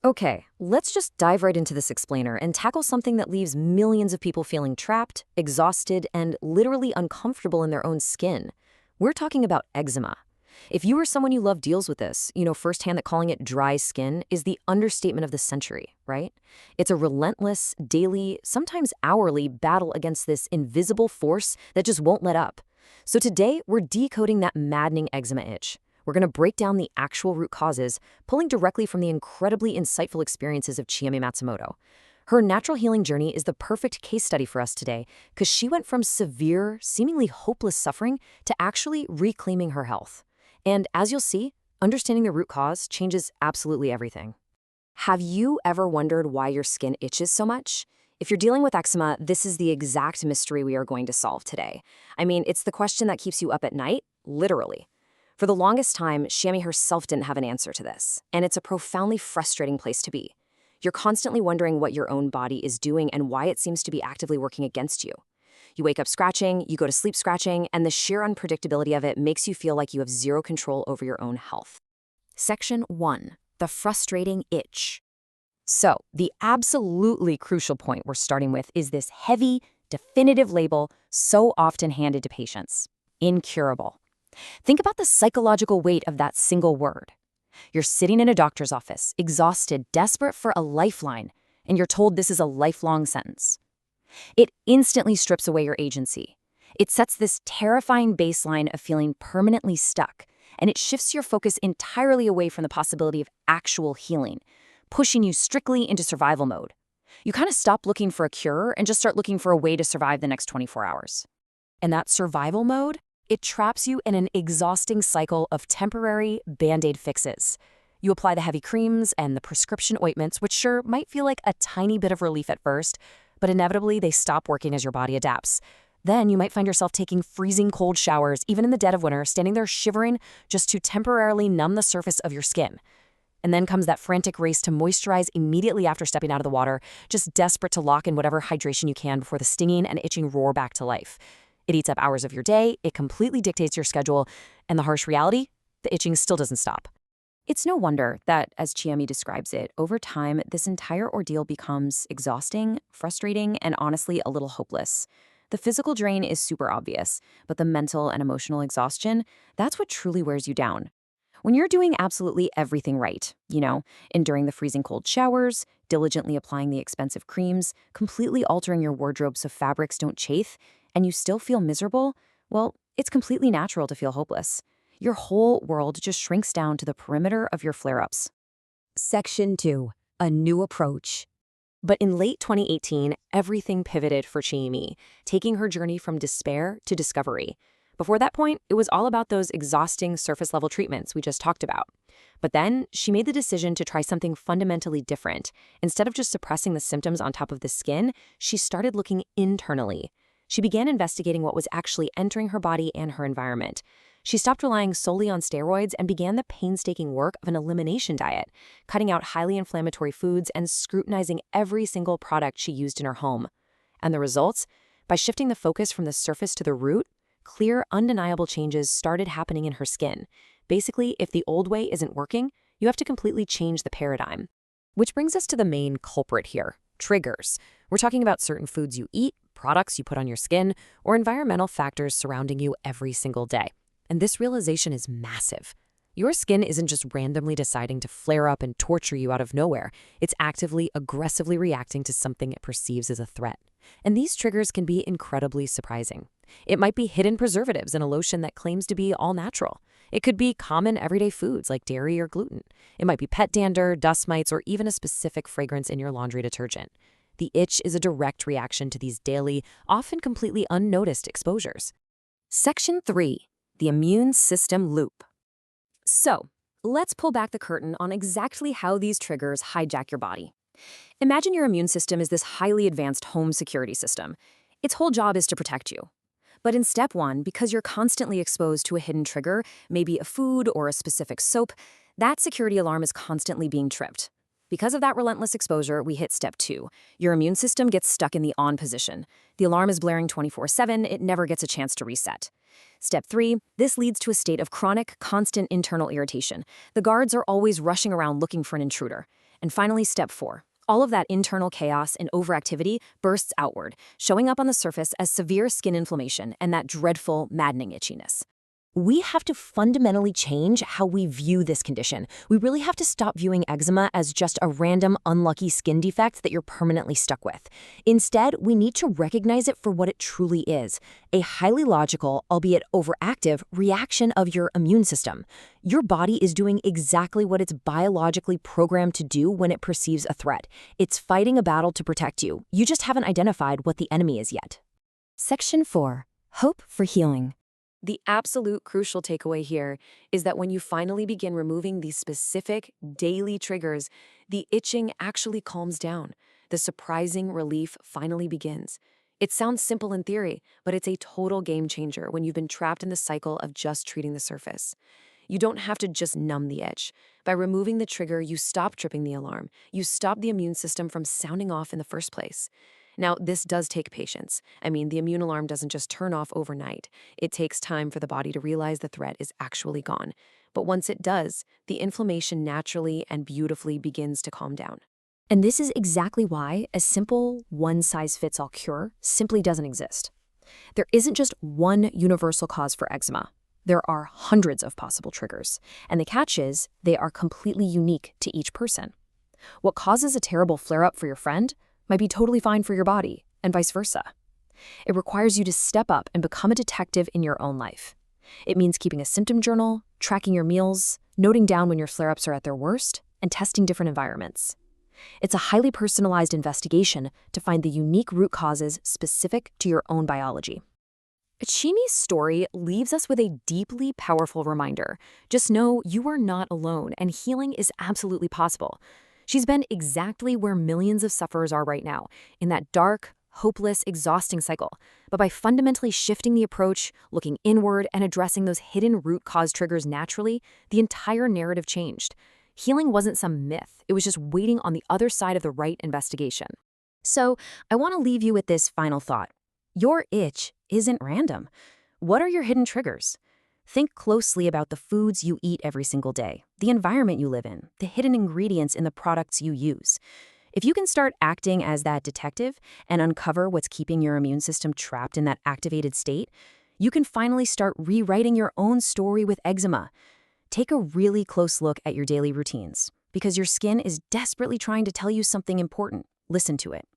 Okay, let's just dive right into this explainer and tackle something that leaves millions of people feeling trapped, exhausted, and literally uncomfortable in their own skin. We're talking about eczema. If you or someone you love deals with this, you know firsthand that calling it dry skin is the understatement of the century, right? It's a relentless, daily, sometimes hourly battle against this invisible force that just won't let up. So today, we're decoding that maddening eczema itch. We're going to break down the actual root causes, pulling directly from the incredibly insightful experiences of Chiemi Matsumoto. Her natural healing journey is the perfect case study for us today because she went from severe, seemingly hopeless suffering to actually reclaiming her health. And as you'll see, understanding the root cause changes absolutely everything. Have you ever wondered why your skin itches so much? If you're dealing with eczema, this is the exact mystery we are going to solve today. I mean, it's the question that keeps you up at night, literally. For the longest time, Shami herself didn't have an answer to this, and it's a profoundly frustrating place to be. You're constantly wondering what your own body is doing and why it seems to be actively working against you. You wake up scratching, you go to sleep scratching, and the sheer unpredictability of it makes you feel like you have zero control over your own health. Section 1. The frustrating itch. So, the absolutely crucial point we're starting with is this heavy, definitive label so often handed to patients: incurable. Think about the psychological weight of that single word. You're sitting in a doctor's office, exhausted, desperate for a lifeline, and you're told this is a lifelong sentence. It instantly strips away your agency. It sets this terrifying baseline of feeling permanently stuck, and it shifts your focus entirely away from the possibility of actual healing, pushing you strictly into survival mode. You kind of stop looking for a cure and just start looking for a way to survive the next 24 hours. And that survival mode, it traps you in an exhausting cycle of temporary Band-Aid fixes. You apply the heavy creams and the prescription ointments, which sure might feel like a tiny bit of relief at first, but inevitably they stop working as your body adapts. Then you might find yourself taking freezing cold showers, even in the dead of winter, standing there shivering just to temporarily numb the surface of your skin. And then comes that frantic race to moisturize immediately after stepping out of the water, just desperate to lock in whatever hydration you can before the stinging and itching roar back to life. It eats up hours of your day, it completely dictates your schedule, and the harsh reality? The itching still doesn't stop. It's no wonder that, as Chiemi describes it, over time, this entire ordeal becomes exhausting, frustrating, and honestly a little hopeless. The physical drain is super obvious, but the mental and emotional exhaustion, that's what truly wears you down. When you're doing absolutely everything right, enduring the freezing cold showers, diligently applying the expensive creams, completely altering your wardrobe so fabrics don't chafe, and you still feel miserable, well, it's completely natural to feel hopeless. Your whole world just shrinks down to the perimeter of your flare-ups. Section 2. A new approach. But in late 2018, everything pivoted for Chiemi, taking her journey from despair to discovery. Before that point, it was all about those exhausting surface-level treatments we just talked about. But then, she made the decision to try something fundamentally different. Instead of just suppressing the symptoms on top of the skin, she started looking internally. She began investigating what was actually entering her body and her environment. She stopped relying solely on steroids and began the painstaking work of an elimination diet, cutting out highly inflammatory foods and scrutinizing every single product she used in her home. And the results? By shifting the focus from the surface to the root, clear, undeniable changes started happening in her skin. Basically, if the old way isn't working, you have to completely change the paradigm. Which brings us to the main culprit here: triggers. We're talking about certain foods you eat, products you put on your skin, or environmental factors surrounding you every single day. And this realization is massive. Your skin isn't just randomly deciding to flare up and torture you out of nowhere. It's actively, aggressively reacting to something it perceives as a threat. And these triggers can be incredibly surprising. It might be hidden preservatives in a lotion that claims to be all natural. It could be common everyday foods like dairy or gluten. It might be pet dander, dust mites, or even a specific fragrance in your laundry detergent. The itch is a direct reaction to these daily, often completely unnoticed exposures. Section 3. The immune system loop. So, let's pull back the curtain on exactly how these triggers hijack your body. Imagine your immune system is this highly advanced home security system. Its whole job is to protect you. But in step 1, because you're constantly exposed to a hidden trigger, maybe a food or a specific soap, that security alarm is constantly being tripped. Because of that relentless exposure, we hit step 2. Your immune system gets stuck in the on position. The alarm is blaring 24/7, it never gets a chance to reset. Step 3, this leads to a state of chronic, constant internal irritation. The guards are always rushing around looking for an intruder. And finally, step 4. All of that internal chaos and overactivity bursts outward, showing up on the surface as severe skin inflammation and that dreadful, maddening itchiness. We have to fundamentally change how we view this condition. We really have to stop viewing eczema as just a random, unlucky skin defect that you're permanently stuck with. Instead, we need to recognize it for what it truly is, a highly logical, albeit overactive, reaction of your immune system. Your body is doing exactly what it's biologically programmed to do when it perceives a threat. It's fighting a battle to protect you. You just haven't identified what the enemy is yet. Section 4. Hope for healing. The absolute crucial takeaway here is that when you finally begin removing these specific daily triggers, the itching actually calms down. The surprising relief finally begins. It sounds simple in theory, but it's a total game changer when you've been trapped in the cycle of just treating the surface. You don't have to just numb the itch. By removing the trigger, you stop tripping the alarm. You stop the immune system from sounding off in the first place. Now, this does take patience. I mean, the immune alarm doesn't just turn off overnight. It takes time for the body to realize the threat is actually gone. But once it does, the inflammation naturally and beautifully begins to calm down. And this is exactly why a simple one-size-fits-all cure simply doesn't exist. There isn't just one universal cause for eczema. There are hundreds of possible triggers. And the catch is, they are completely unique to each person. What causes a terrible flare-up for your friend might be totally fine for your body, and vice versa. It requires you to step up and become a detective in your own life. It means keeping a symptom journal, tracking your meals, noting down when your flare-ups are at their worst, and testing different environments. It's a highly personalized investigation to find the unique root causes specific to your own biology. Chimi's story leaves us with a deeply powerful reminder. Just know you are not alone, and healing is absolutely possible. She's been exactly where millions of sufferers are right now, in that dark, hopeless, exhausting cycle. But by fundamentally shifting the approach, looking inward, and addressing those hidden root cause triggers naturally, the entire narrative changed. Healing wasn't some myth. It was just waiting on the other side of the right investigation. So, I want to leave you with this final thought. Your itch isn't random. What are your hidden triggers? Think closely about the foods you eat every single day, the environment you live in, the hidden ingredients in the products you use. If you can start acting as that detective and uncover what's keeping your immune system trapped in that activated state, you can finally start rewriting your own story with eczema. Take a really close look at your daily routines, because your skin is desperately trying to tell you something important. Listen to it.